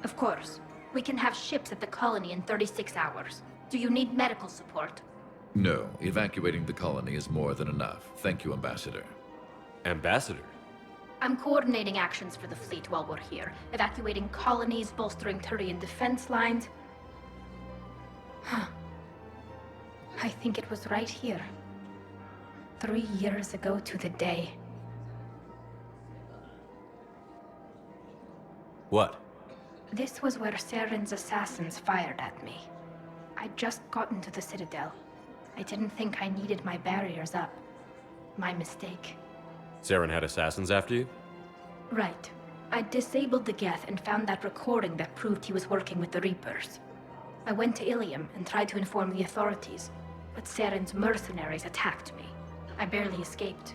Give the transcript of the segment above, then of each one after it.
Of course. We can have ships at the colony in 36 hours. Do you need medical support? No, evacuating the colony is more than enough. Thank you, Ambassador. Ambassador? I'm coordinating actions for the fleet while we're here. Evacuating colonies, bolstering Turian defense lines. Huh. I think it was right here. 3 years ago to the day. What? This was where Saren's assassins fired at me. I'd just gotten to the Citadel. I didn't think I needed my barriers up. My mistake. Saren had assassins after you? Right. I disabled the Geth and found that recording that proved he was working with the Reapers. I went to Ilium and tried to inform the authorities, but Saren's mercenaries attacked me. I barely escaped.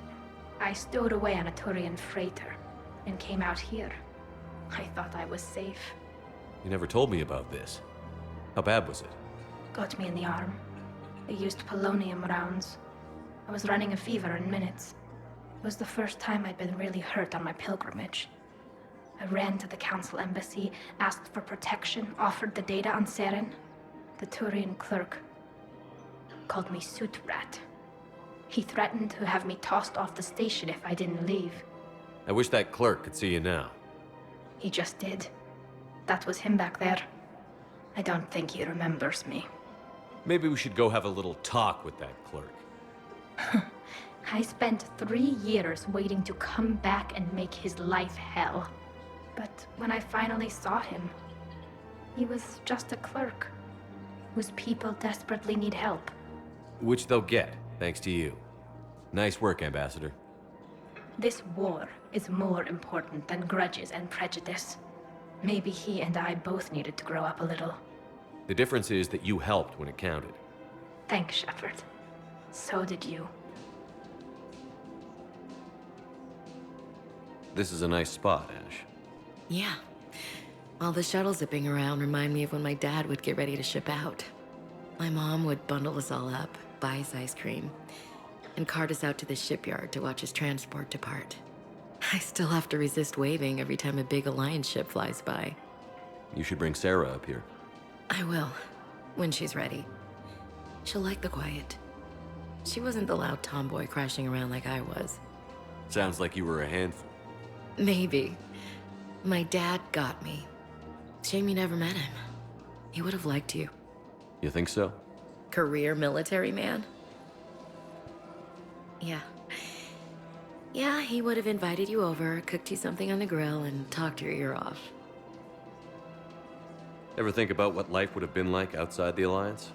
I stowed away on a Turian freighter and came out here. I thought I was safe. You never told me about this. How bad was it? Got me in the arm. They used polonium rounds. I was running a fever in minutes. It was the first time I'd been really hurt on my pilgrimage. I ran to the Council embassy, asked for protection, offered the data on Saren. The Turian clerk called me Soot Rat. He threatened to have me tossed off the station if I didn't leave. I wish that clerk could see you now. He just did. That was him back there. I don't think he remembers me. Maybe we should go have a little talk with that clerk. I spent 3 years waiting to come back and make his life hell. But when I finally saw him, he was just a clerk whose people desperately need help. Which they'll get, thanks to you. Nice work, Ambassador. This war is more important than grudges and prejudice. Maybe he and I both needed to grow up a little. The difference is that you helped when it counted. Thanks, Shepard. So did you. This is a nice spot, Ash. Yeah. All the shuttles zipping around remind me of when my dad would get ready to ship out. My mom would bundle us all up, buy us ice cream, and cart us out to the shipyard to watch his transport depart. I still have to resist waving every time a big Alliance ship flies by. You should bring Sarah up here. I will, when she's ready. She'll like the quiet. She wasn't the loud tomboy crashing around like I was. Sounds like you were a handful. Maybe. My dad got me. Shame you never met him. He would have liked you. You think so? Career military man? Yeah. Yeah, he would have invited you over, cooked you something on the grill, and talked your ear off. Ever think about what life would have been like outside the Alliance?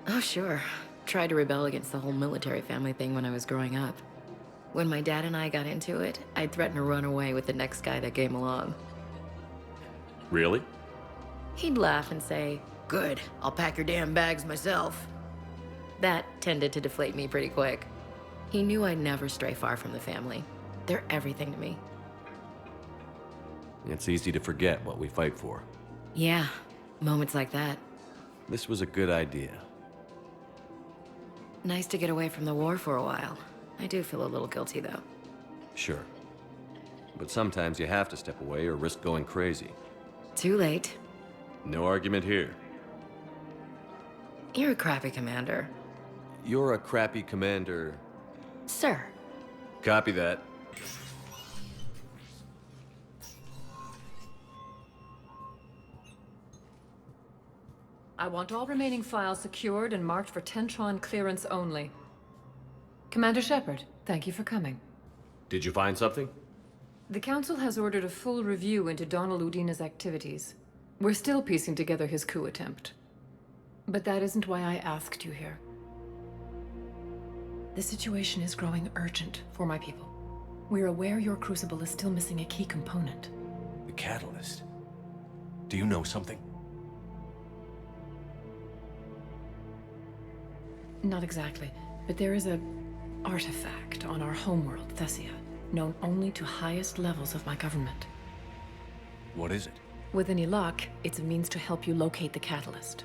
Oh, sure. Tried to rebel against the whole military family thing when I was growing up. When my dad and I got into it, I'd threaten to run away with the next guy that came along. Really? He'd laugh and say, "Good, I'll pack your damn bags myself." That tended to deflate me pretty quick. He knew I'd never stray far from the family. They're everything to me. It's easy to forget what we fight for. Yeah, moments like that. This was a good idea. Nice to get away from the war for a while. I do feel a little guilty, though. Sure. But sometimes you have to step away or risk going crazy. Too late. No argument here. You're a crappy commander. You're a crappy commander. Sir. Copy that. I want all remaining files secured and marked for Tentron clearance only. Commander Shepard, thank you for coming. Did you find something? The Council has ordered a full review into Donald Udina's activities. We're still piecing together his coup attempt. But that isn't why I asked you here. The situation is growing urgent for my people. We're aware your crucible is still missing a key component. The catalyst. Do you know something? Not exactly, but there is a artifact on our homeworld, Thessia, known only to highest levels of my government. What is it? With any luck, it's a means to help you locate the catalyst.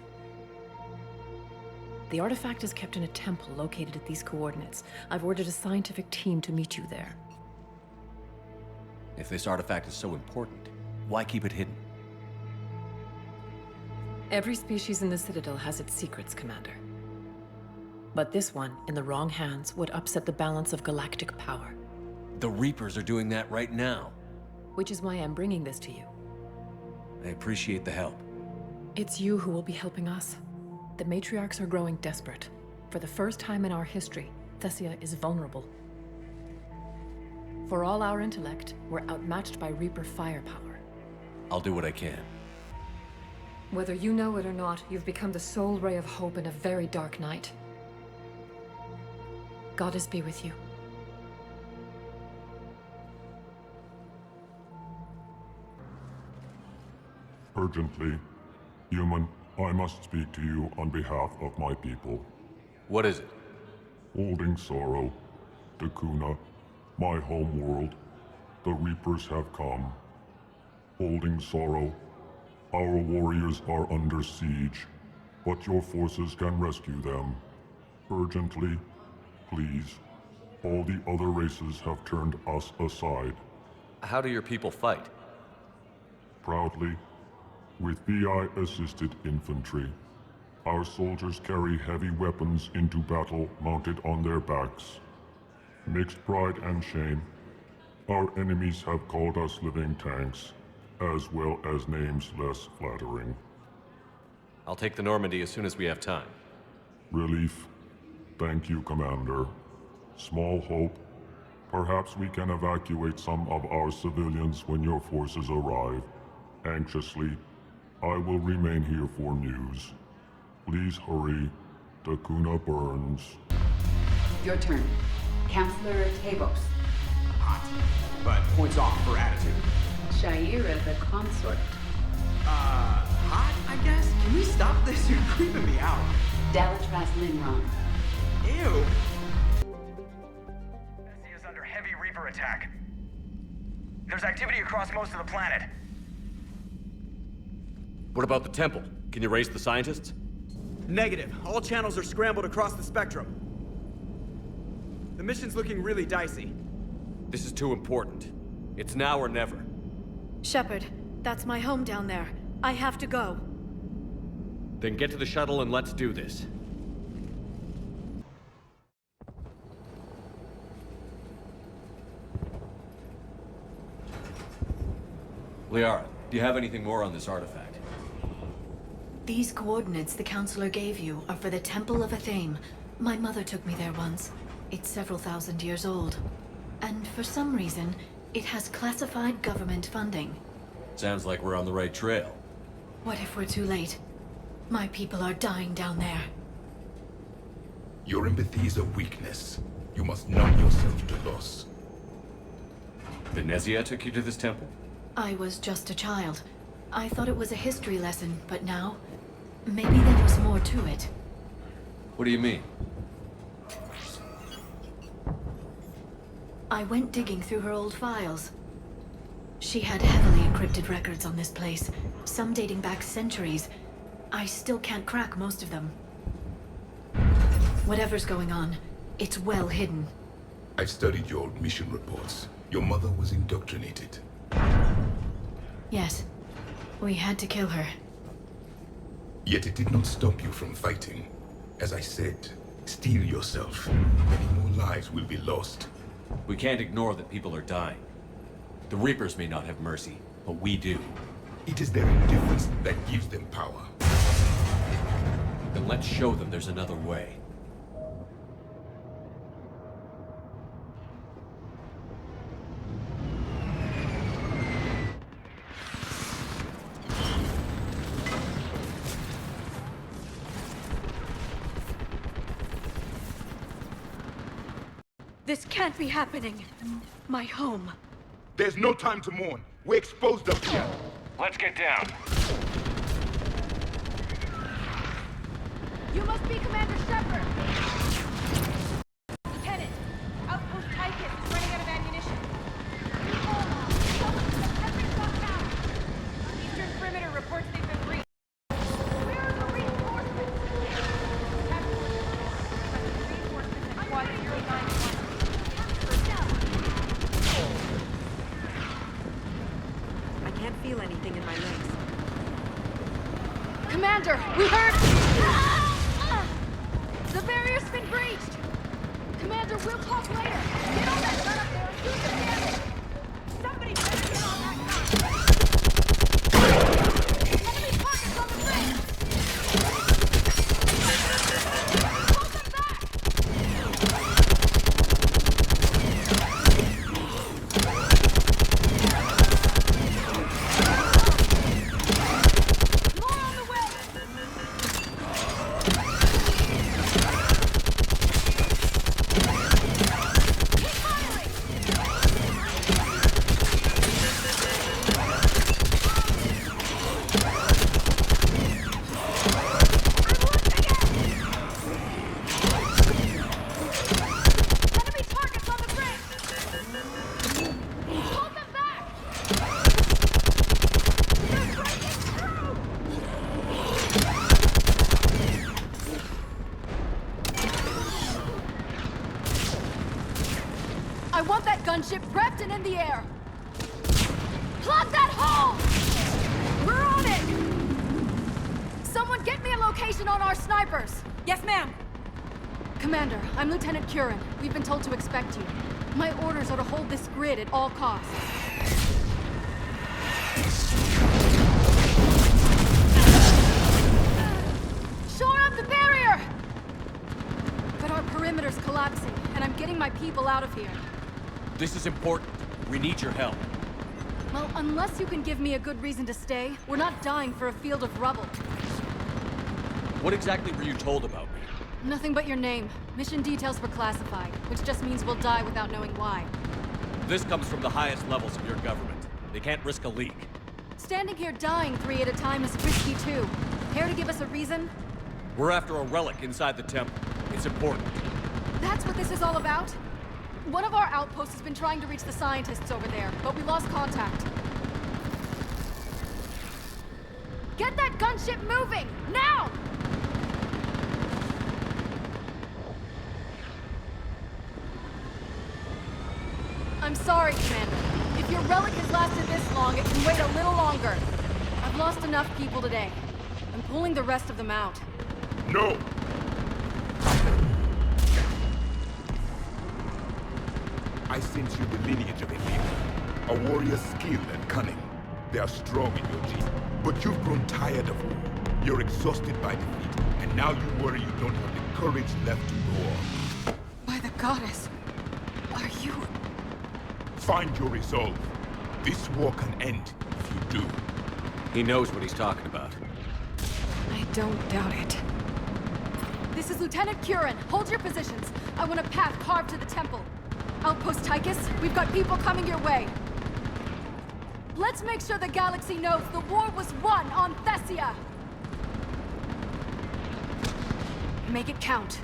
The artifact is kept in a temple located at these coordinates. I've ordered a scientific team to meet you there. If this artifact is so important, why keep it hidden? Every species in the Citadel has its secrets, Commander. But this one, in the wrong hands, would upset the balance of galactic power. The Reapers are doing that right now. Which is why I'm bringing this to you. I appreciate the help. It's you who will be helping us. The matriarchs are growing desperate. For the first time in our history, Thessia is vulnerable. For all our intellect, we're outmatched by Reaper firepower. I'll do what I can. Whether you know it or not, you've become the sole ray of hope in a very dark night. Goddess be with you. Urgently, human, I must speak to you on behalf of my people. What is it? Holding sorrow, Dakuna, my home world, the Reapers have come. Holding sorrow, our warriors are under siege, but your forces can rescue them. Urgently, please. All the other races have turned us aside. How do your people fight? Proudly, with VI-assisted infantry. Our soldiers carry heavy weapons into battle mounted on their backs. Mixed pride and shame, our enemies have called us living tanks, as well as names less flattering. I'll take the Normandy as soon as we have time. Relief. Thank you, Commander. Small hope. Perhaps we can evacuate some of our civilians when your forces arrive. Anxiously, I will remain here for news. Please hurry. Dakuna burns. Your turn. Counselor Tavos. Hot, but points off for attitude. Shaira the consort. Hot, I guess? Can we stop this? You're creeping me out. Dalatras Linron. Ew. Thessia is under heavy Reaper attack. There's activity across most of the planet. What about the temple? Can you raise the scientists? Negative. All channels are scrambled across the spectrum. The mission's looking really dicey. This is too important. It's now or never. Shepard, that's my home down there. I have to go. Then get to the shuttle and let's do this. Liara, do you have anything more on this artifact? These coordinates the Counselor gave you are for the Temple of Athame. My mother took me there once. It's several thousand years old. And for some reason, it has classified government funding. Sounds like we're on the right trail. What if we're too late? My people are dying down there. Your empathy is a weakness. You must numb yourself to loss. Venezia took you to this temple? I was just a child. I thought it was a history lesson, but now, maybe there was more to it. What do you mean? I went digging through her old files. She had heavily encrypted records on this place, some dating back centuries. I still can't crack most of them. Whatever's going on, it's well hidden. I've studied your old mission reports. Your mother was indoctrinated. Yes, we had to kill her. Yet it did not stop you from fighting. As I said, steel yourself. Many more lives will be lost. We can't ignore that people are dying. The Reapers may not have mercy, but we do. It is their indifference that gives them power. Then let's show them there's another way. This can't be happening. My home. There's no time to mourn. We're exposed up here. Let's get down. You must be Commander Shepard! Lieutenant, Outpost Tychus is running out of ammunition. Eastern perimeter reports they've been breached. Where are the reinforcements? Reinforcements at Quad 091. I can't feel anything in my legs. Commander, we heard... The barrier's been breached! Commander, we'll talk later. Get on that gun up there and do the damage! Somebody better get on that gun! Enemy targets on the bridge! Hold them back! More on the way! Keep firing! Enemy targets on the bridge! Hold them back! They're breaking through! I want that gunship prepped and in the air! Plug that hole! We're on it! Someone get me a location on our snipers! Yes, ma'am! Commander, I'm Lieutenant Curran. We've been told to expect you. My orders are to hold this grid at all costs. Shore up the barrier! But our perimeter's collapsing, and I'm getting my people out of here. This is important. We need your help. Well, unless you can give me a good reason to stay, we're not dying for a field of rubble. What exactly were you told about me? Nothing but your name. Mission details were classified, which just means we'll die without knowing why. This comes from the highest levels of your government. They can't risk a leak. Standing here dying 3 at a time is risky too. Care to give us a reason? We're after a relic inside the temple. It's important. That's what this is all about? One of our outposts has been trying to reach the scientists over there, but we lost contact. Get that gunship moving! Now! I'm sorry, Commander. If your relic has lasted this long, it can wait a little longer. I've lost enough people today. I'm pulling the rest of them out. No! I sense you the lineage of a leader. A warrior's skill and cunning. They are strong in your genes. But you've grown tired of war. You're exhausted by defeat, and now you worry you don't have the courage left to go on. By the goddess, are you... Find your resolve. This war can end if you do. He knows what he's talking about. I don't doubt it. This is Lieutenant Curran. Hold your positions. I want a path carved to the temple. Outpost Tychus, we've got people coming your way. Let's make sure the galaxy knows the war was won on Thessia. Make it count.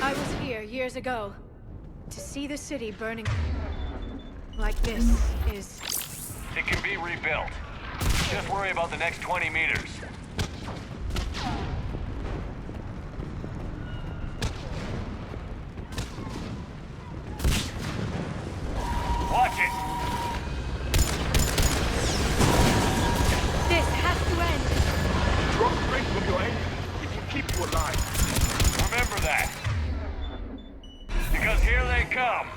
I was here years ago. To see the city burning like this is... It can be rebuilt. Just worry about the next 20 meters. Watch it! This has to end. Drop straight from your aim. It will keep you alive. Remember that. Because here they come.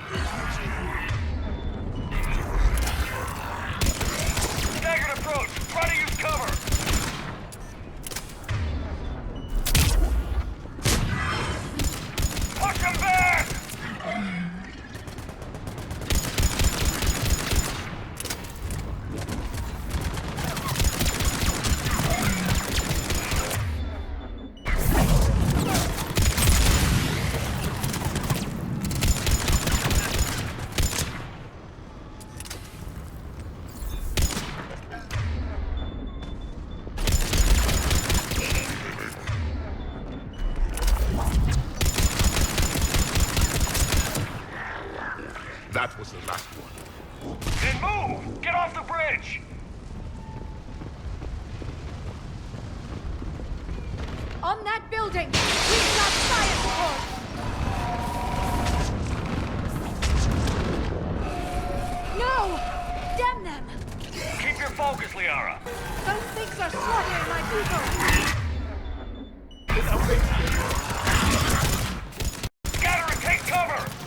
Staggered approach. Try to use cover. focus, Liara. Those things are slaughtering my people! Scatter and take cover!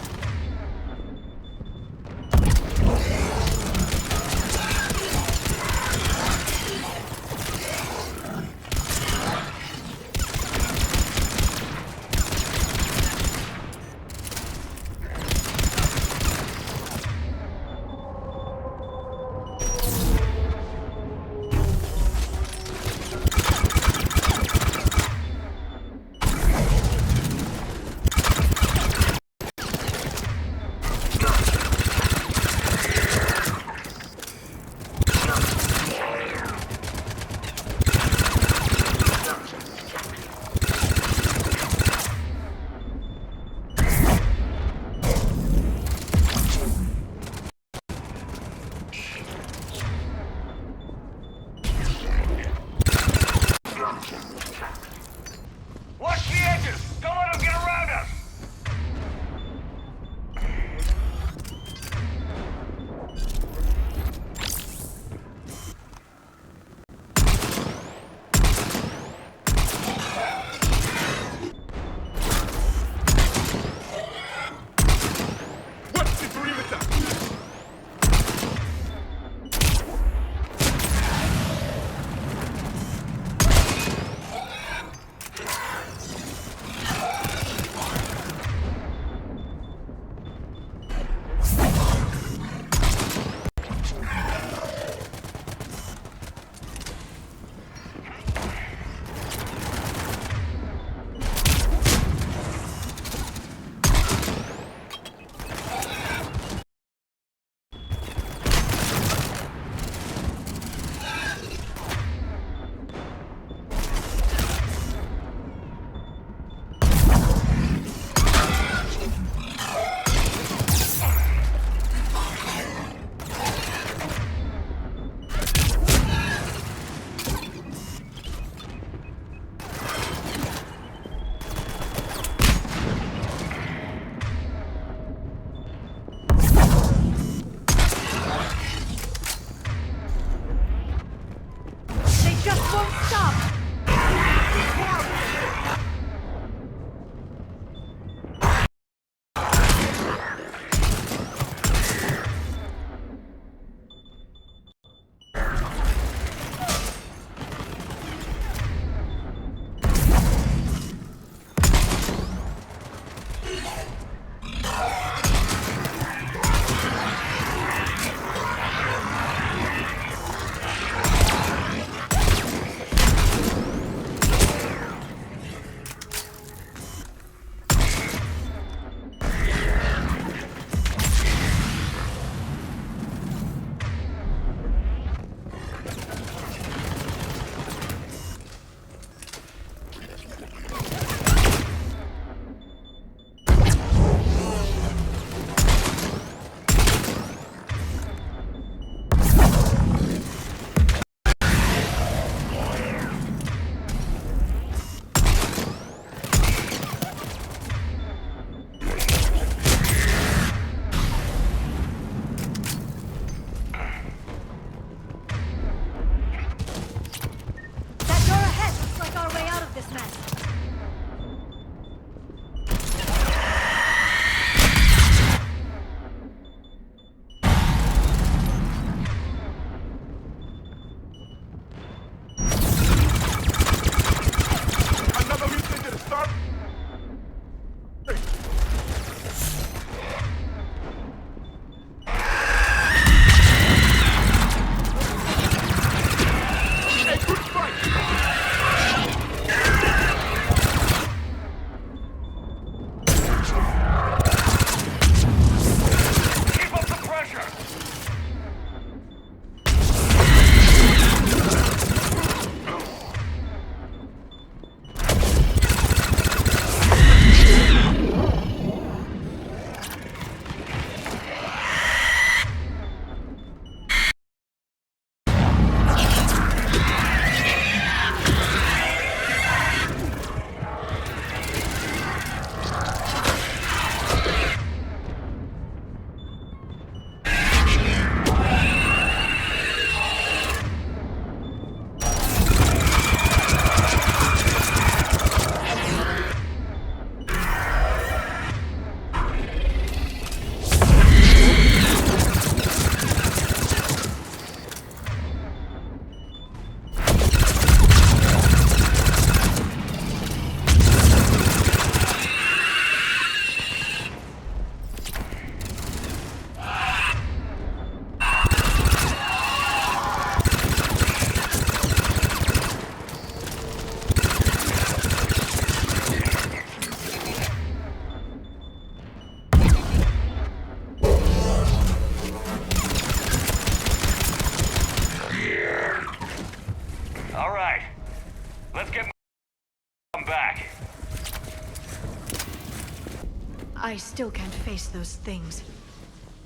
I still can't face those things.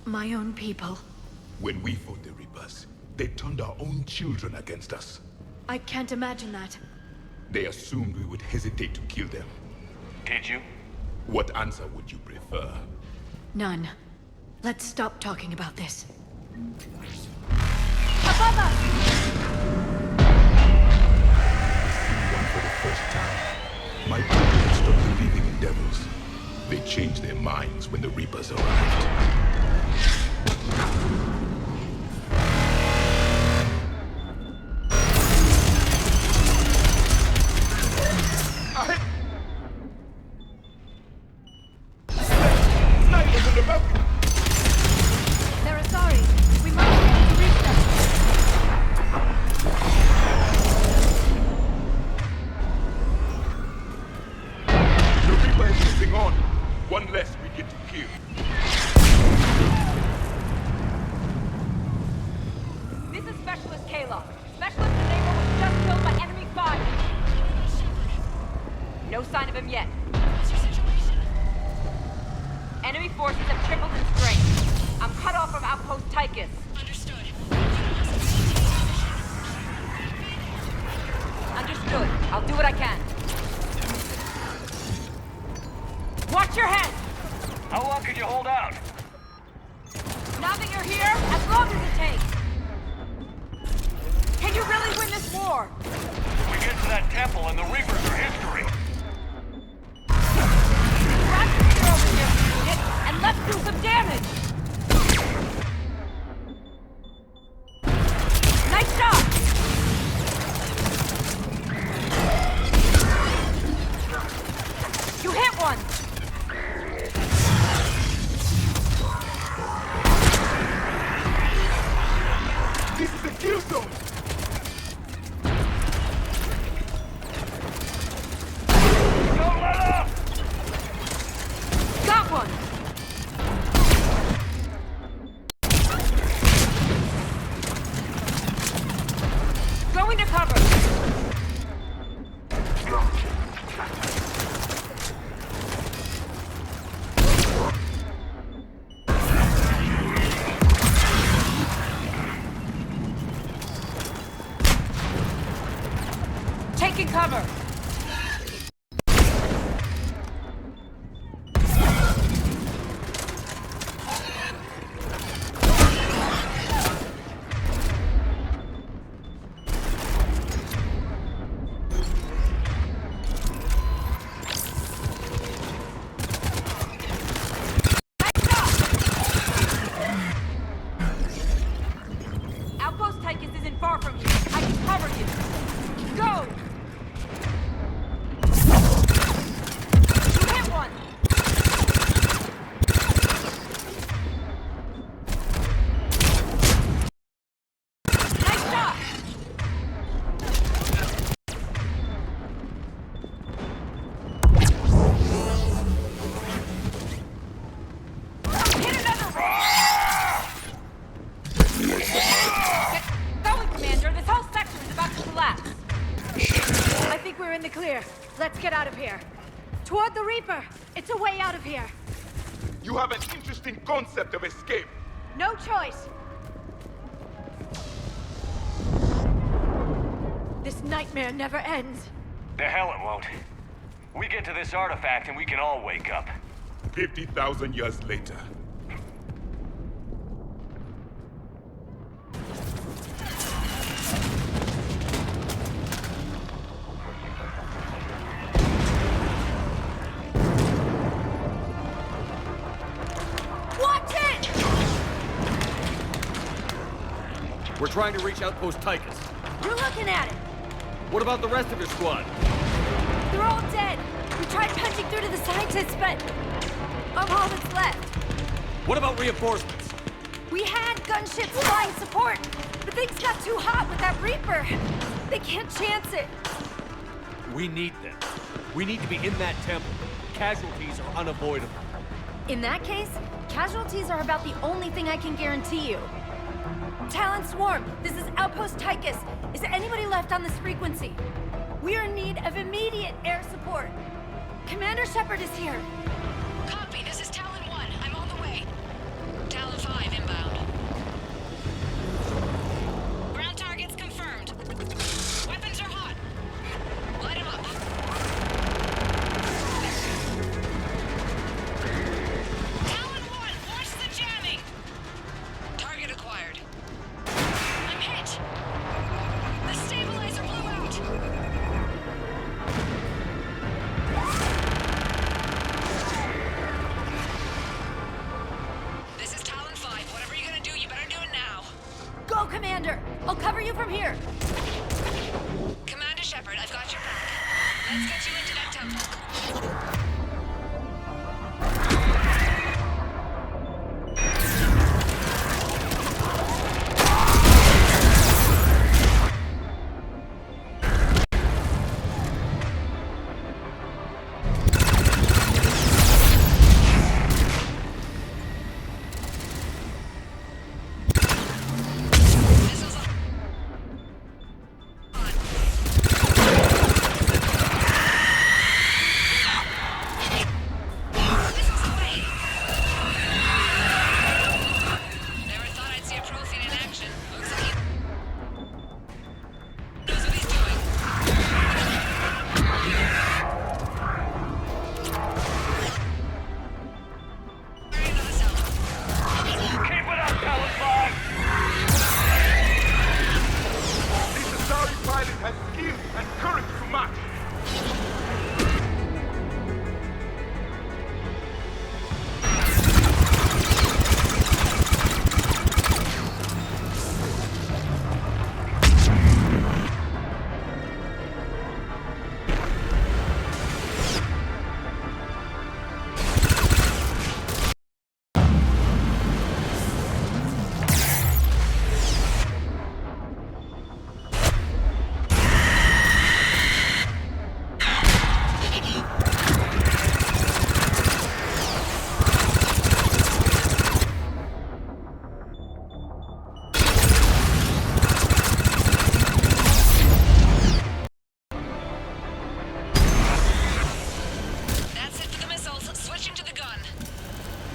My own people. When we fought the Reapers, they turned our own children against us. I can't imagine that. They assumed we would hesitate to kill them. Did you? What answer would you prefer? None. Let's stop talking about this. Above us! One for the first time. My people stopped believing in devils. They changed their minds when the Reapers arrived. They're sorry. We must be able to reach them. The Reaper is moving on. One less we get to kill. This is Specialist Kayla. Specialist Enable was just killed by enemy fire. No sign of him yet. What's your situation? Enemy forces have tripled in strength. I'm cut off from Outpost Tychus. Understood. Understood. I'll do what I can. Watch your head! How long could you hold out? Now that you're here, as long as it takes. Can you really win this war? We get to that temple and the Reapers are history. Grab your gear over here, unit, and let's do some damage! Nice job! You hit one! This is the kill zone! Don't let up! Got one! Going to cover! Taking cover! Outpost Tychus isn't far from you. I can cover you. Go! You hit one! Nice shot! Hit another one! Get going, Commander. This whole section is about to collapse. I think we're in the clear. Let's get out of here. Toward the Reaper! It's a way out of here. You have an interesting concept of escape. No choice. This nightmare never ends. The hell it won't. We get to this artifact and we can all wake up. 50,000 years later. Watch it! We're trying to reach Outpost Tychus. You're looking at it. What about the rest of your squad? They're all dead. We tried punching through to the scientists, but I'm all that's left. What about reinforcements? We had gunships flying support, but things got too hot with that Reaper. They can't chance it. We need them. We need to be in that temple. Casualties are unavoidable. In that case, casualties are about the only thing I can guarantee you. Talon Swarm, this is Outpost Tychus. Is anybody left on this frequency? We are in need of immediate air support. Commander Shepard is here. Copy, this is Talon. cover you from here. Commander Shepard, I've got your back. Let's get you into that temple.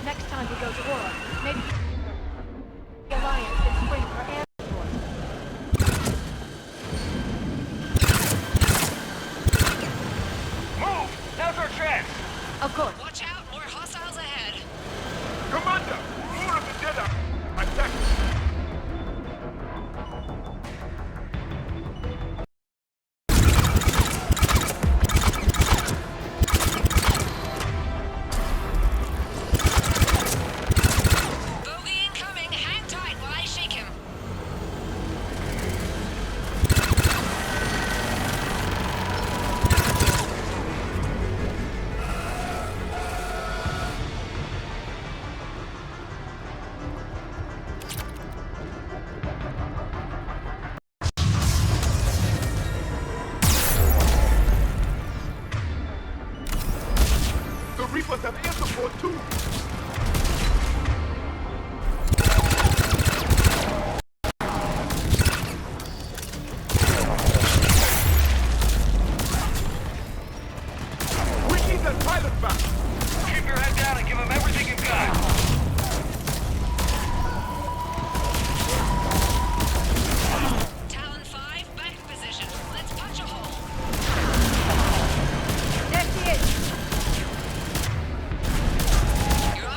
Next time we go to war, maybe the Alliance can spring for air support. Move! Now's our chance! Of course. Watch out, more hostiles ahead. Commander, more of the dead are attacking. The Reapers have air support too! We need that pilot back! Keep your head down and give him everything you've got! Talon 5, back in position. Let's punch a hole. There she is! You're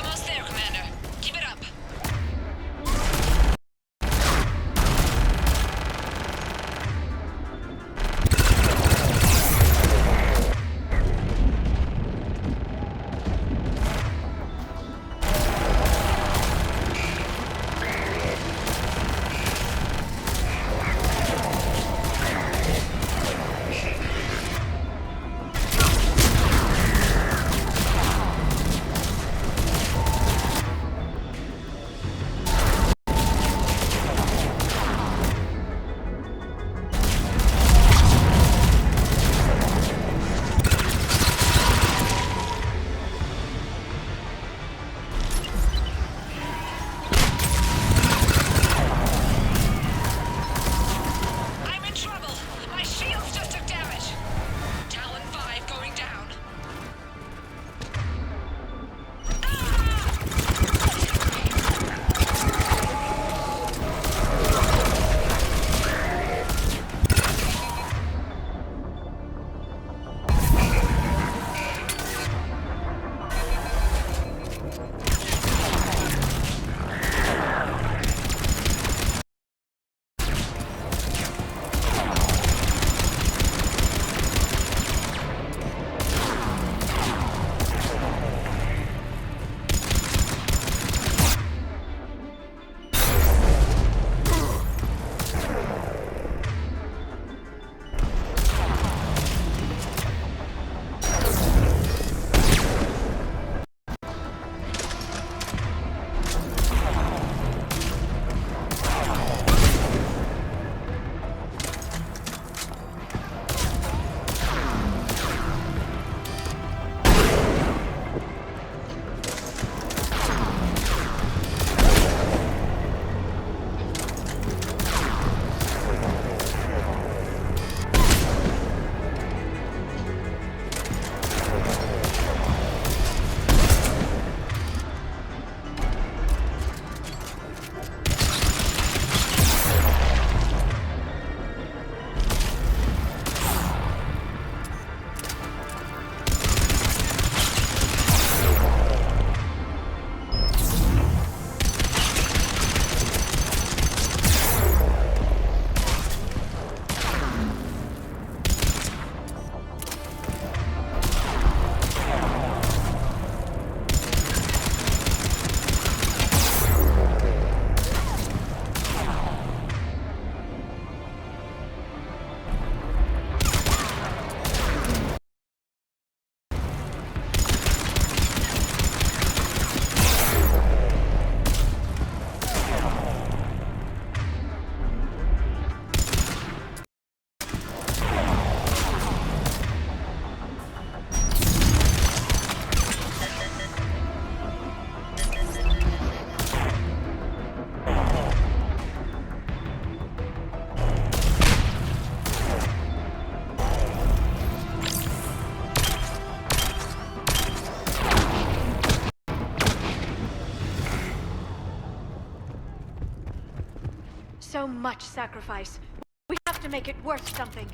much sacrifice. We have to make it worth something.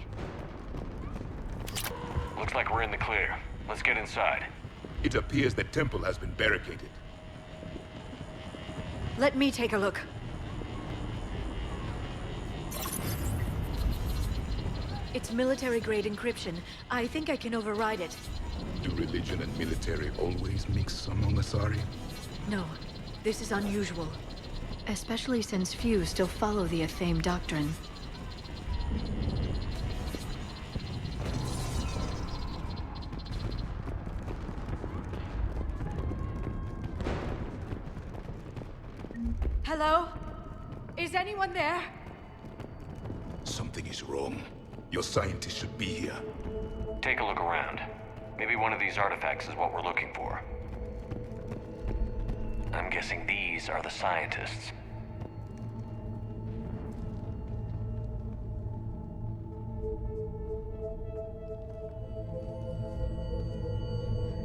Looks like we're in the clear. Let's get inside. It appears the temple has been barricaded. Let me take a look. It's military-grade encryption. I think I can override it. Do religion and military always mix among Asari? No, this is unusual. Especially since few still follow the Athame doctrine. Hello? Is anyone there? Something is wrong. Your scientists should be here. Take a look around. Maybe one of these artifacts is what we're looking for. I'm guessing these are the scientists.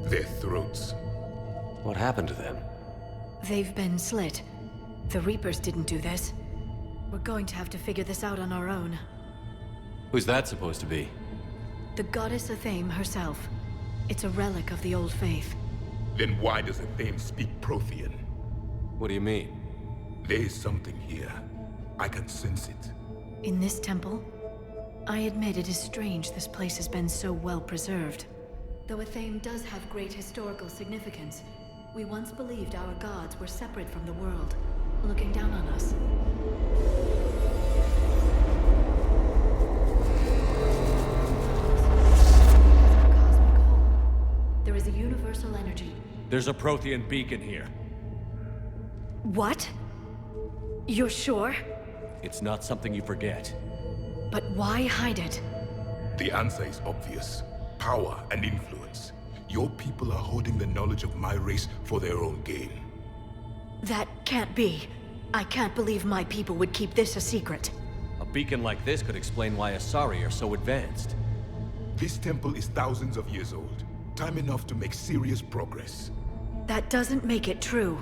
Their throats. What happened to them? They've been slit. The Reapers didn't do this. We're going to have to figure this out on our own. Who's that supposed to be? The goddess Athame herself. It's a relic of the old faith. Then why does Athame speak Prothean? What do you mean? There is something here. I can sense it. In this temple? I admit it is strange this place has been so well preserved. Though Athame does have great historical significance, we once believed our gods were separate from the world, looking down on us. There is a universal energy. There's a Prothean beacon here. What? You're sure? It's not something you forget. But why hide it? The answer is obvious. Power and influence. Your people are holding the knowledge of my race for their own gain. That can't be. I can't believe my people would keep this a secret. A beacon like this could explain why Asari are so advanced. This temple is thousands of years old. Time enough to make serious progress. That doesn't make it true.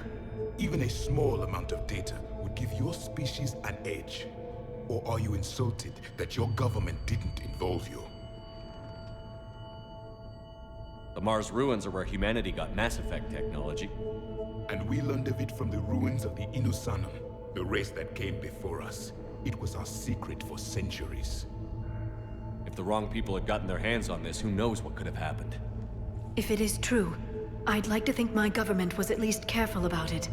Even a small amount of data would give your species an edge. Or are you insulted that your government didn't involve you? The Mars ruins are where humanity got Mass Effect technology. And we learned of it from the ruins of the Inusanum, the race that came before us. It was our secret for centuries. If the wrong people had gotten their hands on this, who knows what could have happened. If it is true, I'd like to think my government was at least careful about it.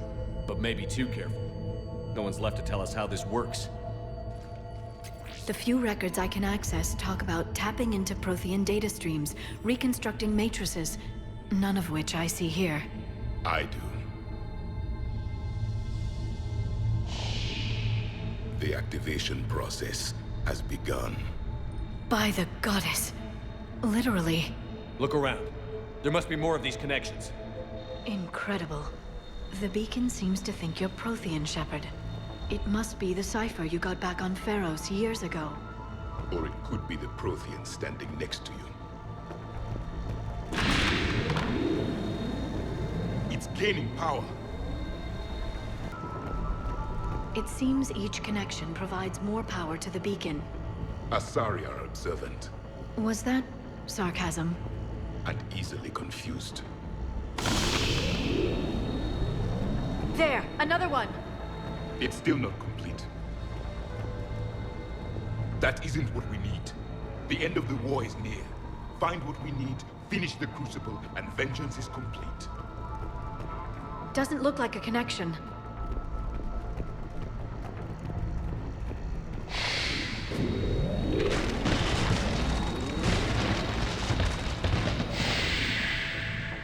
But maybe too careful. No one's left to tell us how this works. The few records I can access talk about tapping into Prothean data streams, reconstructing matrices, none of which I see here. I do. The activation process has begun. By the goddess. Literally. Look around. There must be more of these connections. Incredible. The beacon seems to think you're Prothean, Shepard. It must be the cipher you got back on Pharos years ago. Or it could be the Prothean standing next to you. It's gaining power. It seems each connection provides more power to the beacon. Asari are observant. Was that sarcasm? And easily confused. There, another one. It's still not complete. That isn't what we need. The end of the war is near. Find what we need, finish the Crucible, and vengeance is complete. Doesn't look like a connection.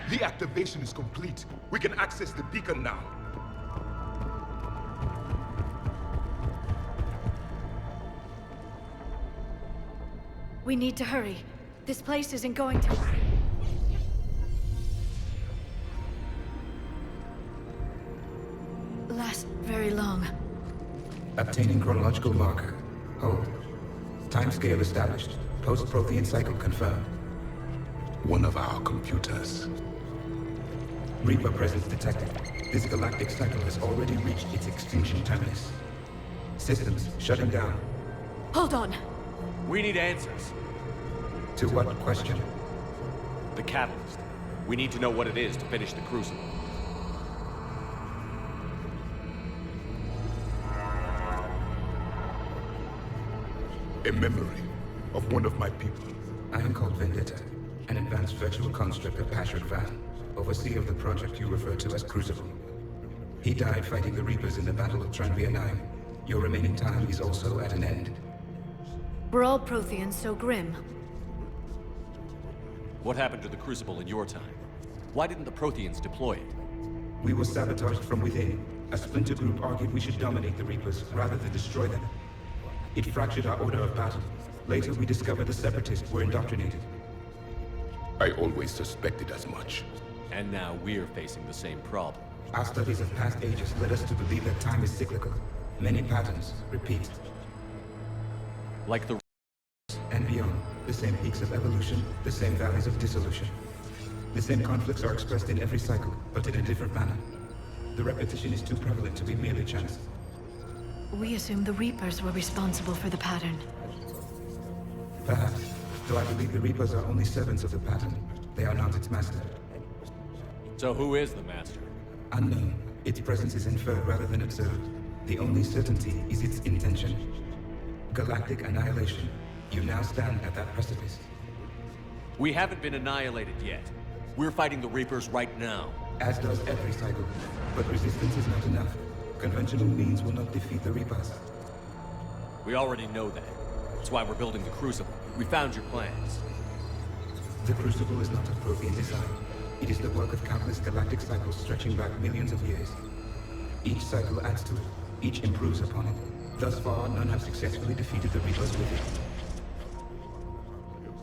The activation is complete. We can access the beacon now. We need to hurry. This place isn't going to... last very long. Obtaining chronological marker. Hold. Timescale established. Post-Prothean cycle confirmed. One of our computers. Reaper presence detected. This galactic cycle has already reached its extinction terminus. Systems shutting down. Hold on. We need answers. To what question? The catalyst. We need to know what it is to finish the Crucible. A memory of one of my people. I am called Vendetta, an advanced virtual construct of Patrick Van, overseer of the project you refer to as Crucible. He died fighting the Reapers in the Battle of Tranvia 9. Your remaining time is also at an end. Were all Protheans so grim? What happened to the Crucible in your time? Why didn't the Protheans deploy it? We were sabotaged from within. A splinter group argued we should dominate the Reapers rather than destroy them. It fractured our order of battle. Later, we discovered the Separatists were indoctrinated. I always suspected as much. And now we're facing the same problem. Our studies of past ages led us to believe that time is cyclical. Many patterns repeat. Like the... And beyond, the same peaks of evolution, the same valleys of dissolution. The same conflicts are expressed in every cycle, but in a different manner. The repetition is too prevalent to be merely chance. We assumed the Reapers were responsible for the pattern. Perhaps, though I believe the Reapers are only servants of the pattern. They are not its master. So who is the master? Unknown. Its presence is inferred rather than observed. The only certainty is its intention. Galactic annihilation. You now stand at that precipice. We haven't been annihilated yet. We're fighting the Reapers right now. As does every cycle. But resistance is not enough. Conventional means will not defeat the Reapers. We already know that. That's why we're building the Crucible. We found your plans. The Crucible is not a Prothean design. It is the work of countless galactic cycles stretching back millions of years. Each cycle adds to it. Each improves upon it. Thus far, none have successfully defeated the Reapers with it.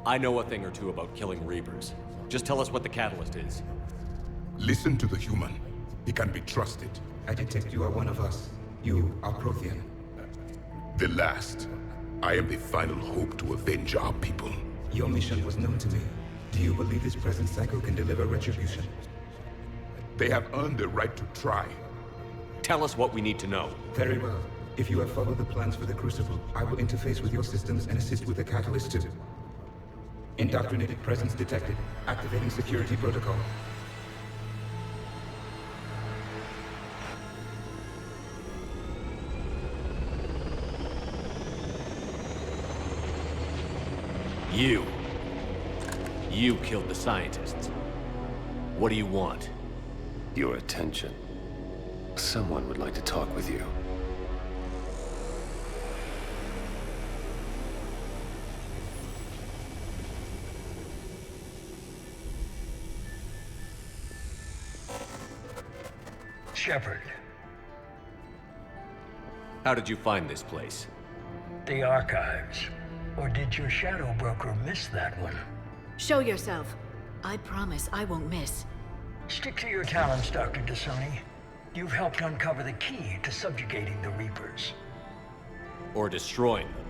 I know a thing or two about killing Reapers. Just tell us what the catalyst is. Listen to the human. He can be trusted. I detect you are one of us. You are Prothean. The last. I am the final hope to avenge our people. Your mission was known to me. Do you believe this present cycle can deliver retribution? They have earned the right to try. Tell us what we need to know. Very well. If you have followed the plans for the Crucible, I will interface with your systems and assist with the catalyst too. Indoctrinated presence detected. Activating security protocol. You killed the scientists. What do you want? Your attention. Someone would like to talk with you. Shepard. How did you find this place? The archives. Or did your shadow broker miss that one? Show yourself. I promise I won't miss. Stick to your talents, Dr. Dasani. You've helped uncover the key to subjugating the Reapers. Or destroying them.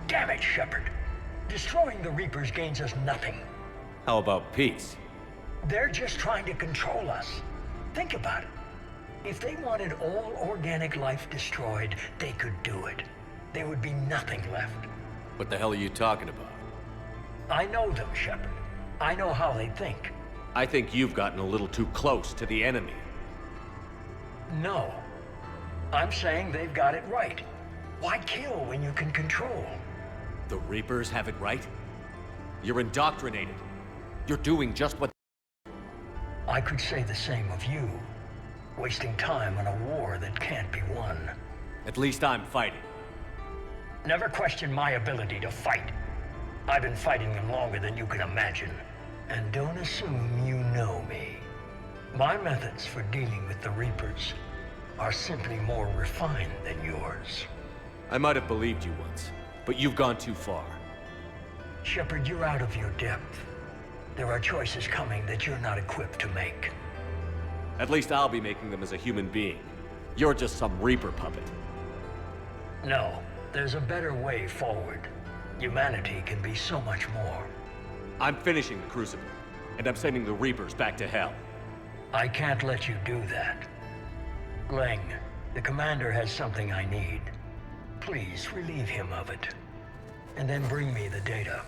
Damn it, Shepard. Destroying the Reapers gains us nothing. How about peace? They're just trying to control us. Think about it. If they wanted all organic life destroyed, they could do it. There would be nothing left. What the hell are you talking about? I know them, Shepard. I know how they think. I think you've gotten a little too close to the enemy. No. I'm saying they've got it right. Why kill when you can control? The Reapers have it right? You're indoctrinated. You're doing just what... I could say the same of you. Wasting time on a war that can't be won. At least I'm fighting. Never question my ability to fight. I've been fighting them longer than you can imagine. And don't assume you know me. My methods for dealing with the Reapers are simply more refined than yours. I might have believed you once, but you've gone too far. Shepard, you're out of your depth. There are choices coming that you're not equipped to make. At least I'll be making them as a human being. You're just some Reaper puppet. No, there's a better way forward. Humanity can be so much more. I'm finishing the Crucible, and I'm sending the Reapers back to hell. I can't let you do that. Leng, the commander has something I need. Please relieve him of it. And then bring me the data.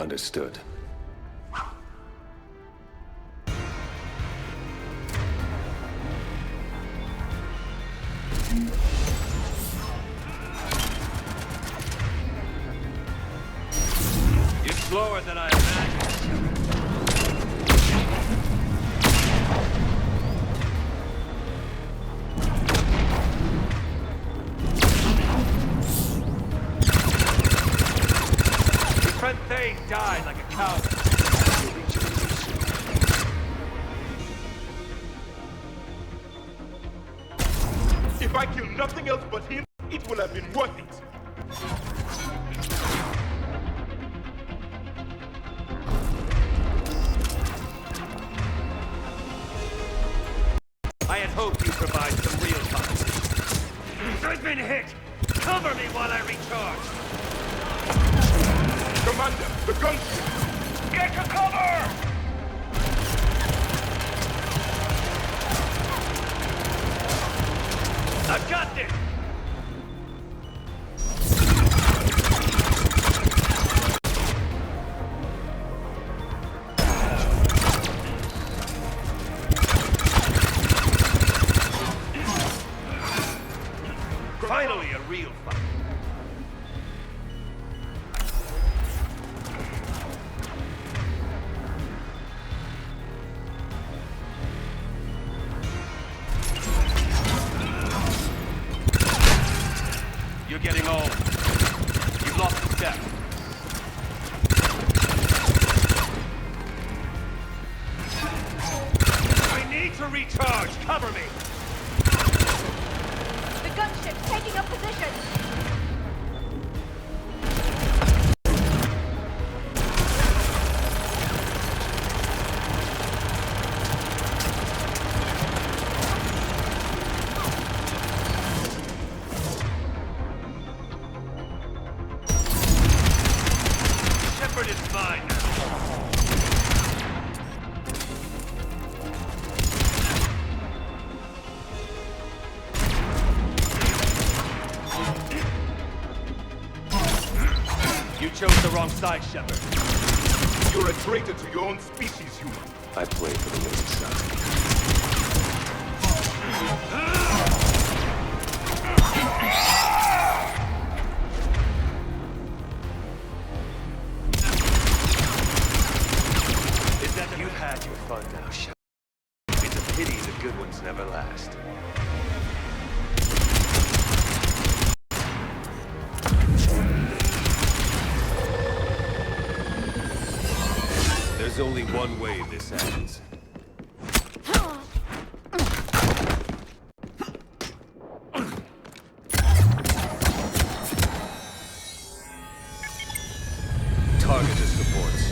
Understood. You're slower than I imagined. Your friend Thane died like a coward. If I kill nothing else but him, it will have been worth it. I had hoped you'd provide some real compensation. I've been hit! Cover me while I recharge! Commander, the gunship! Get to cover! I've got this! Finally, a real fight. You're getting old. You've lost a step. I need to recharge. Cover me. The gunship's taking up position! Shepard is mine now. You chose the wrong side, Shepard. You're a traitor to your own species, human. I play for the winning side. Is that You've had your fun now, Shepard. It's a pity the good ones never last. There's only one way this ends. Target the supports.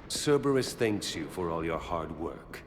Cerberus thanks you for all your hard work.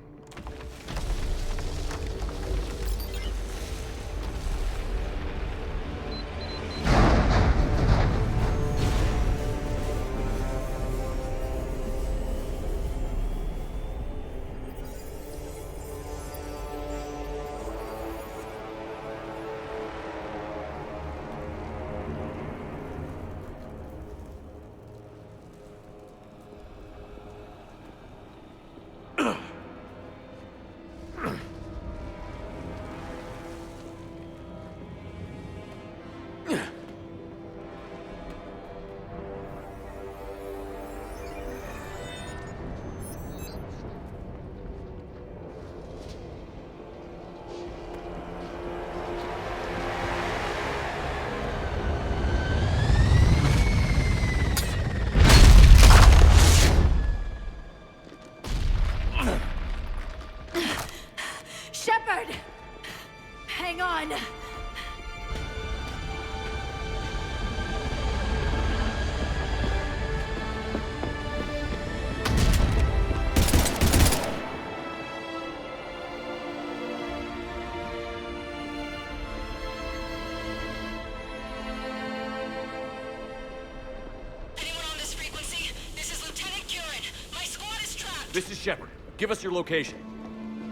This is Shepard. Give us your location.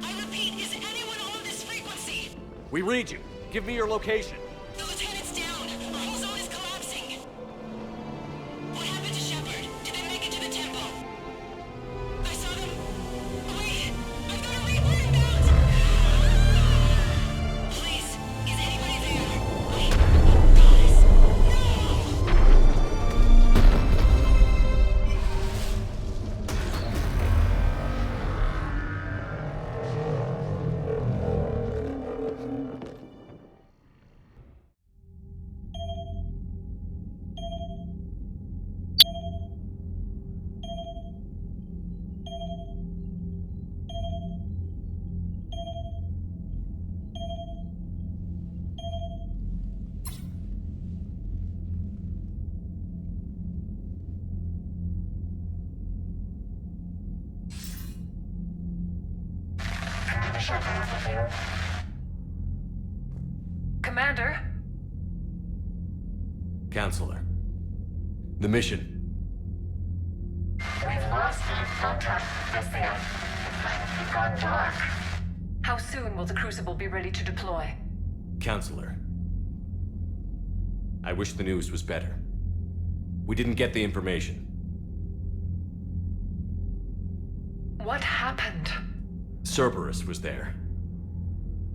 I repeat, is anyone on this frequency? We read you. Give me your location. The lieutenant's down. Our whole zone is collapsing. What happened to Shepard? Did they make it to the temple? I saw them. Wait! I've got a Reaper inbound! Please, is anybody there? Wait, guys, Commander? Counselor. The mission. We've lost contact with the It's gone dark. How soon will the Crucible be ready to deploy? Counselor. I wish the news was better. We didn't get the information. What happened? Cerberus was there.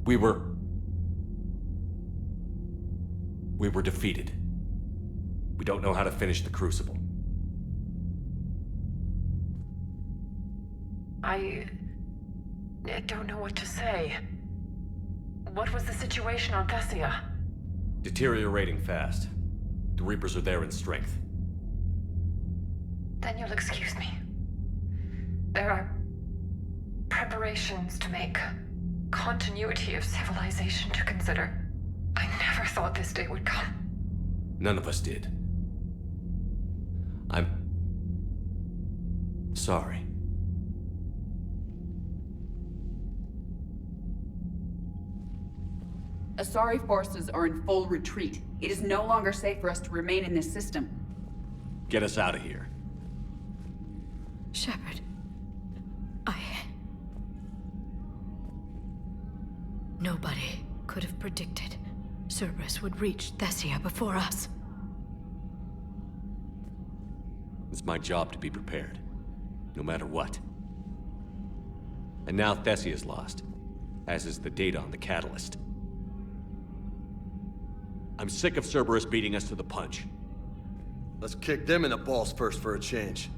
We were defeated. We don't know how to finish the Crucible. I don't know what to say. What was the situation on Thessia? Deteriorating fast. The Reapers are there in strength. Then you'll excuse me. There are preparations to make, continuity of civilization to consider. I never thought this day would come. None of us did. I'm sorry. Asari forces are in full retreat. It is no longer safe for us to remain in this system. Get us out of here. Shepard. Nobody could have predicted Cerberus would reach Thessia before us. It's my job to be prepared, no matter what. And now Thessia's lost, as is the data on the catalyst. I'm sick of Cerberus beating us to the punch. Let's kick them in the balls first for a change.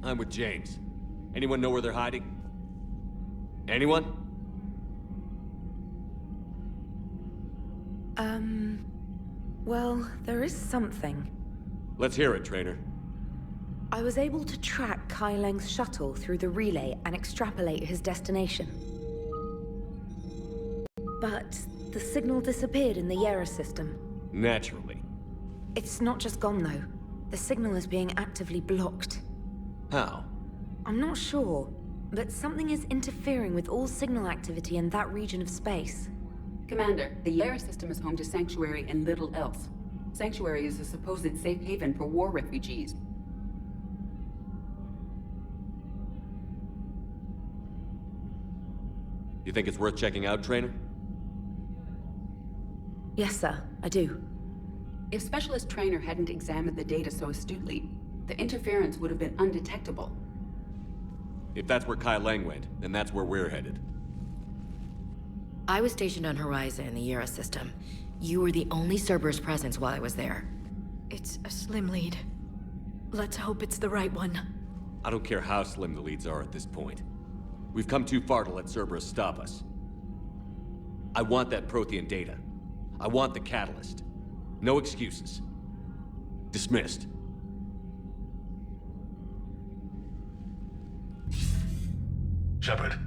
I'm with James. Anyone know where they're hiding? Anyone? Well, there is something. Let's hear it, Trainer. I was able to track Kai Leng's shuttle through the relay and extrapolate his destination. But the signal disappeared in the Yera system. Naturally. It's not just gone, though. The signal is being actively blocked. How? I'm not sure, but something is interfering with all signal activity in that region of space. Commander, the Yera system is home to Sanctuary and little else. Sanctuary is a supposed safe haven for war refugees. You think it's worth checking out, Trainer? Yes, sir, I do. If Specialist Trainer hadn't examined the data so astutely, the interference would have been undetectable. If that's where Kai Leng went, then that's where we're headed. I was stationed on Horizon in the Yera system. You were the only Cerberus presence while I was there. It's a slim lead. Let's hope it's the right one. I don't care how slim the leads are at this point. We've come too far to let Cerberus stop us. I want that Prothean data. I want the catalyst. No excuses. Dismissed. Shepard,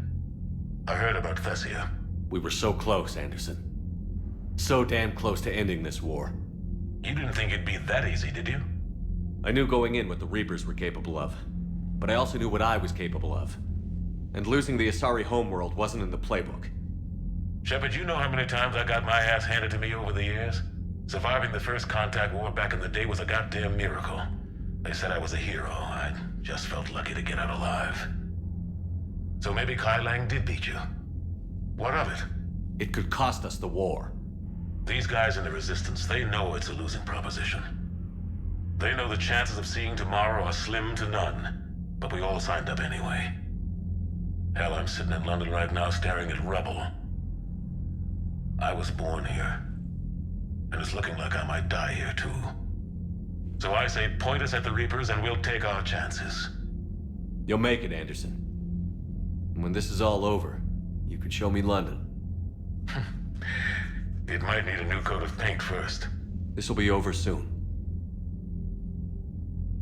I heard about Thessia. We were so close, Anderson. So damn close to ending this war. You didn't think it'd be that easy, did you? I knew going in what the Reapers were capable of, but I also knew what I was capable of. And losing the Asari homeworld wasn't in the playbook. Shepard, you know how many times I got my ass handed to me over the years? Surviving the first contact war back in the day was a goddamn miracle. They said I was a hero. I just felt lucky to get out alive. So maybe Kai Lang did beat you. What of it? It could cost us the war. These guys in the Resistance, they know it's a losing proposition. They know the chances of seeing tomorrow are slim to none. But we all signed up anyway. Hell, I'm sitting in London right now staring at rubble. I was born here. And it's looking like I might die here too. So I say point us at the Reapers and we'll take our chances. You'll make it, Anderson. And when this is all over, you could show me London. It might need a new coat of paint first. This will be over soon.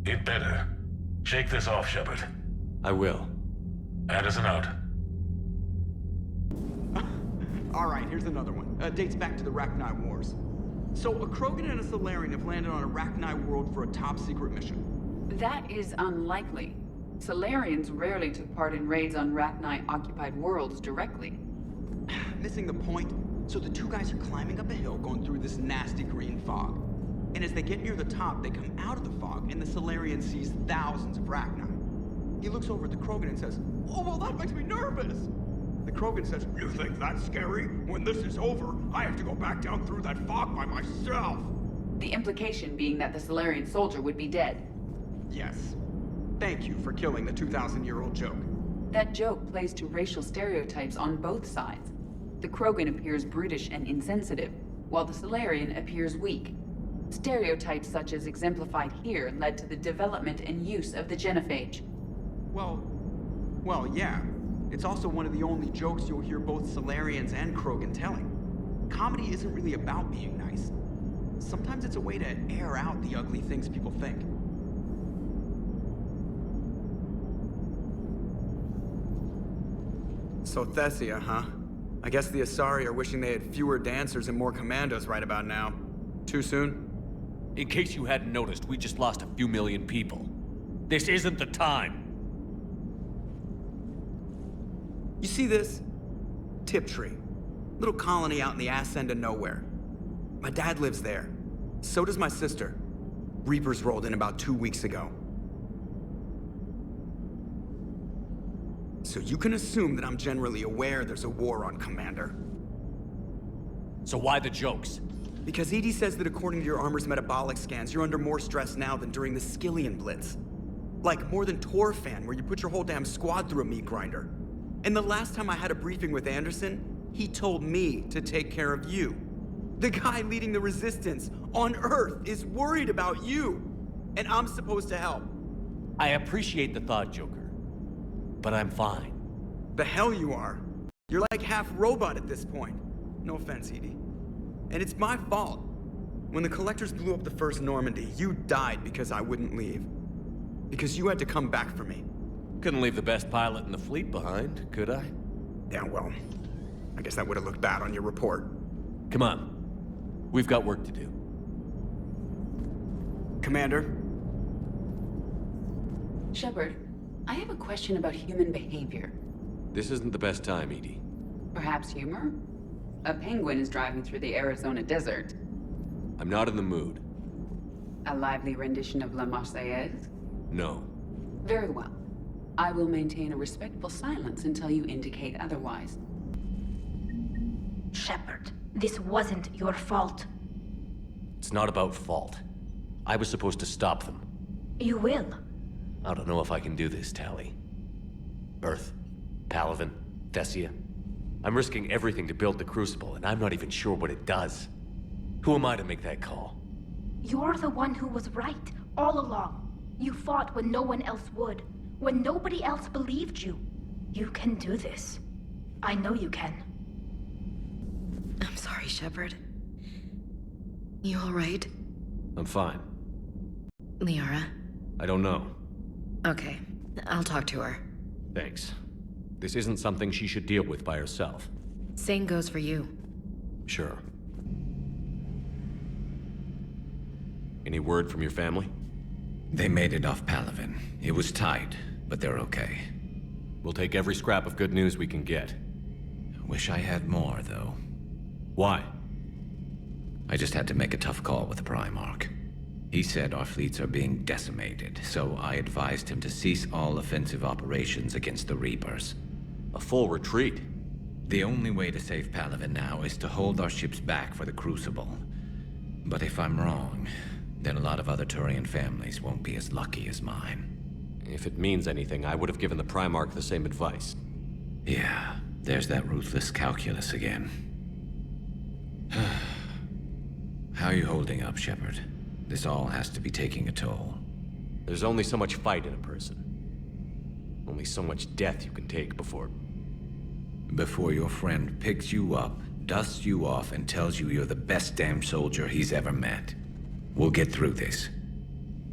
It better. Shake this off, Shepard. I will. Anderson out. Alright, here's another one. Dates back to the Rachni Wars. So, a Krogan and a Solarian have landed on a Rachni world for a top-secret mission. That is unlikely. Solarians rarely took part in raids on Rachni-occupied worlds directly. Missing the point? So the two guys are climbing up a hill going through this nasty green fog. And as they get near the top, they come out of the fog, and the Solarian sees thousands of Rachni. He looks over at the Krogan and says, "Oh, well, that makes me nervous!" The Krogan says, "You think that's scary? When this is over, I have to go back down through that fog by myself!" The implication being that the Solarian soldier would be dead. Yes. Thank you for killing the 2,000-year-old joke. That joke plays to racial stereotypes on both sides. The Krogan appears brutish and insensitive, while the Solarian appears weak. Stereotypes such as exemplified here led to the development and use of the genophage. Well, yeah. It's also one of the only jokes you'll hear both Solarians and Krogan telling. Comedy isn't really about being nice. Sometimes it's a way to air out the ugly things people think. So Thessia, huh? I guess the Asari are wishing they had fewer dancers and more commandos right about now. Too soon? In case you hadn't noticed, we just lost a few million people. This isn't the time. You see this? Tiptree. Little colony out in the ass end of nowhere. My dad lives there. So does my sister. Reapers rolled in about 2 weeks ago. So you can assume that I'm generally aware there's a war on, Commander. So why the jokes? Because EDI says that according to your armor's metabolic scans, you're under more stress now than during the Skillian Blitz. Like more than Torfan, where you put your whole damn squad through a meat grinder. And the last time I had a briefing with Anderson, he told me to take care of you. The guy leading the resistance on Earth is worried about you. And I'm supposed to help. I appreciate the thought, Joker. But I'm fine. The hell you are. You're like half robot at this point. No offense, Edie. And it's my fault. When the Collectors blew up the first Normandy, you died because I wouldn't leave. Because you had to come back for me. Couldn't leave the best pilot in the fleet behind, could I? Yeah, well, I guess that would have looked bad on your report. Come on. We've got work to do. Commander? Shepard, I have a question about human behavior. This isn't the best time, Edie. Perhaps humor? A penguin is driving through the Arizona desert. I'm not in the mood. A lively rendition of La Marseillaise? No. Very well. I will maintain a respectful silence until you indicate otherwise. Shepard, this wasn't your fault. It's not about fault. I was supposed to stop them. You will. I don't know if I can do this, Tali. Earth, Palaven, Thessia. I'm risking everything to build the Crucible, and I'm not even sure what it does. Who am I to make that call? You're the one who was right, all along. You fought when no one else would. When nobody else believed you. You can do this. I know you can. I'm sorry, Shepard. You all right? I'm fine. Liara? I don't know. Okay, I'll talk to her. Thanks. This isn't something she should deal with by herself. Same goes for you. Sure. Any word from your family? They made it off Palaven. It was tight, but they're okay. We'll take every scrap of good news we can get. Wish I had more, though. Why? I just had to make a tough call with the Primarch. He said our fleets are being decimated, so I advised him to cease all offensive operations against the Reapers. A full retreat? The only way to save Palaven now is to hold our ships back for the Crucible. But if I'm wrong, then a lot of other Turian families won't be as lucky as mine. If it means anything, I would have given the Primarch the same advice. Yeah, there's that ruthless calculus again. How are you holding up, Shepard? This all has to be taking a toll. There's only so much fight in a person. Only so much death you can take before... Before your friend picks you up, dusts you off, and tells you you're the best damn soldier he's ever met. We'll get through this.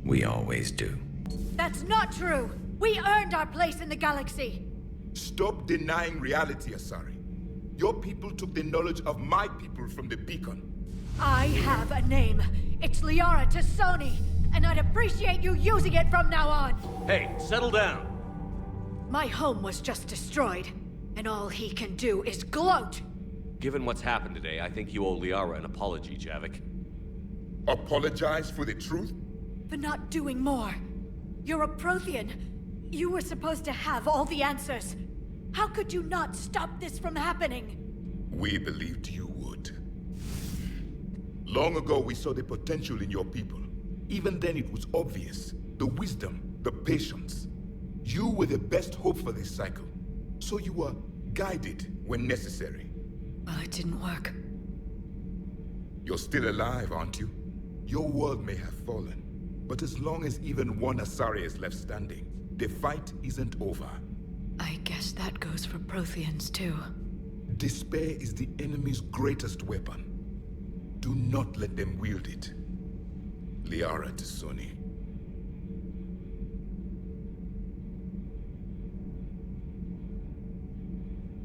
We always do. That's not true! We earned our place in the galaxy! Stop denying reality, Asari. Your people took the knowledge of my people from the beacon. I have a name. It's Liara Tassoni, and I'd appreciate you using it from now on. Hey, settle down. My home was just destroyed, and all he can do is gloat. Given what's happened today, I think you owe Liara an apology, Javik. Apologize for the truth? For not doing more. You're a Prothean. You were supposed to have all the answers. How could you not stop this from happening? We believed you would. Long ago, we saw the potential in your people. Even then, it was obvious. The wisdom, the patience. You were the best hope for this cycle. So you were guided when necessary. Well, it didn't work. You're still alive, aren't you? Your world may have fallen, but as long as even one Asari is left standing, the fight isn't over. I guess that goes for Protheans, too. Despair is the enemy's greatest weapon. Do not let them wield it. Liara Tassoni.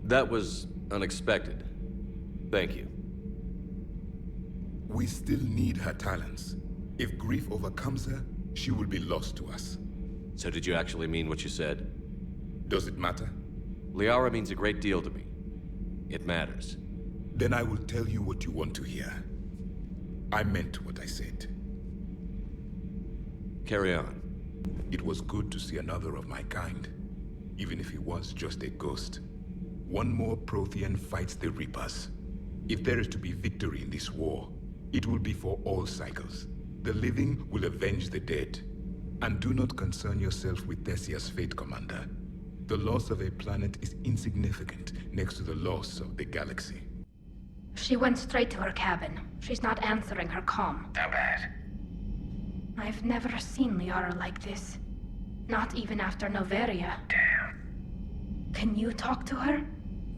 That was unexpected. Thank you. We still need her talents. If grief overcomes her, she will be lost to us. So did you actually mean what you said? Does it matter? Liara means a great deal to me. It matters. Then I will tell you what you want to hear. I meant what I said. Carry on. It was good to see another of my kind, even if he was just a ghost. One more Prothean fights the Reapers. If there is to be victory in this war, it will be for all cycles. The living will avenge the dead. And do not concern yourself with Thessia's fate, Commander. The loss of a planet is insignificant next to the loss of the galaxy. She went straight to her cabin. She's not answering her comm. How bad? I've never seen Liara like this. Not even after Noveria. Damn. Can you talk to her?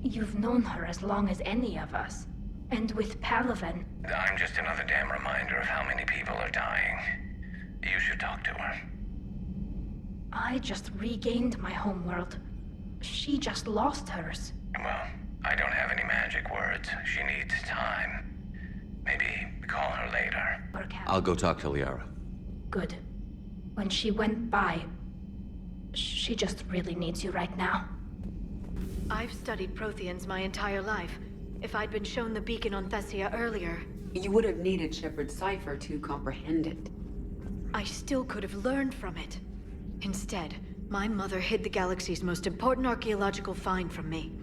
You've known her as long as any of us. And with Palaven... I'm just another damn reminder of how many people are dying. You should talk to her. I just regained my homeworld. She just lost hers. Well, I don't have any magic words. She needs time. Maybe call her later. I'll go talk to Liara. Good. When she went by, she just really needs you right now. I've studied Protheans my entire life. If I'd been shown the beacon on Thessia earlier... You would have needed Shepard's cipher to comprehend it. I still could have learned from it. Instead, my mother hid the galaxy's most important archaeological find from me.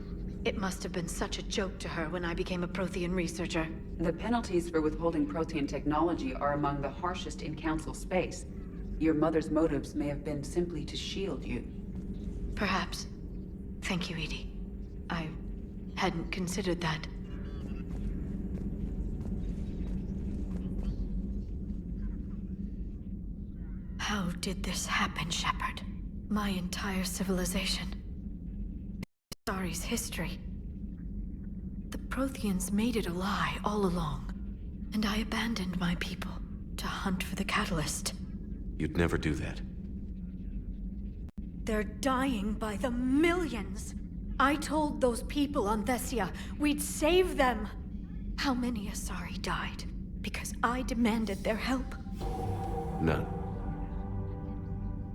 It must have been such a joke to her when I became a Prothean researcher. The penalties for withholding Prothean technology are among the harshest in Council space. Your mother's motives may have been simply to shield you. Perhaps. Thank you, Edie. I hadn't considered that. How did this happen, Shepard? My entire civilization. Asari's history. The Protheans made it a lie all along, and I abandoned my people to hunt for the catalyst. You'd never do that. They're dying by the millions. I told those people on Thessia we'd save them. How many Asari died because I demanded their help? None.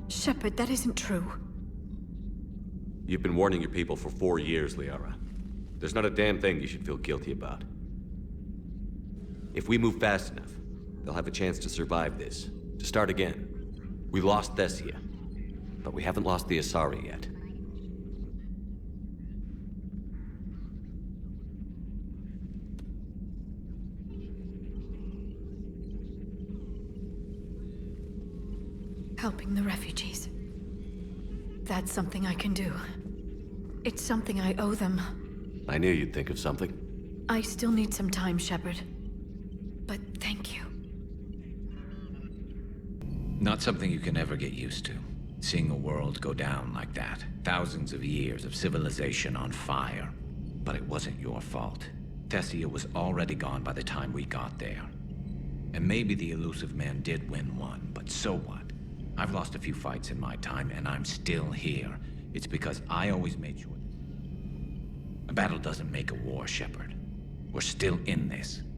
Shepard, that isn't true. You've been warning your people for 4 years, Liara. There's not a damn thing you should feel guilty about. If we move fast enough, they'll have a chance to survive this. To start again. We lost Thessia, but we haven't lost the Asari yet. Helping the refugees. That's something I can do. It's something I owe them. I knew you'd think of something. I still need some time, Shepard. But thank you. Not something you can ever get used to. Seeing a world go down like that. Thousands of years of civilization on fire. But it wasn't your fault. Thessia was already gone by the time we got there. And maybe the elusive man did win one, but so what? I've lost a few fights in my time, and I'm still here. It's because I always made sure... A battle doesn't make a war, Shepard. We're still in this.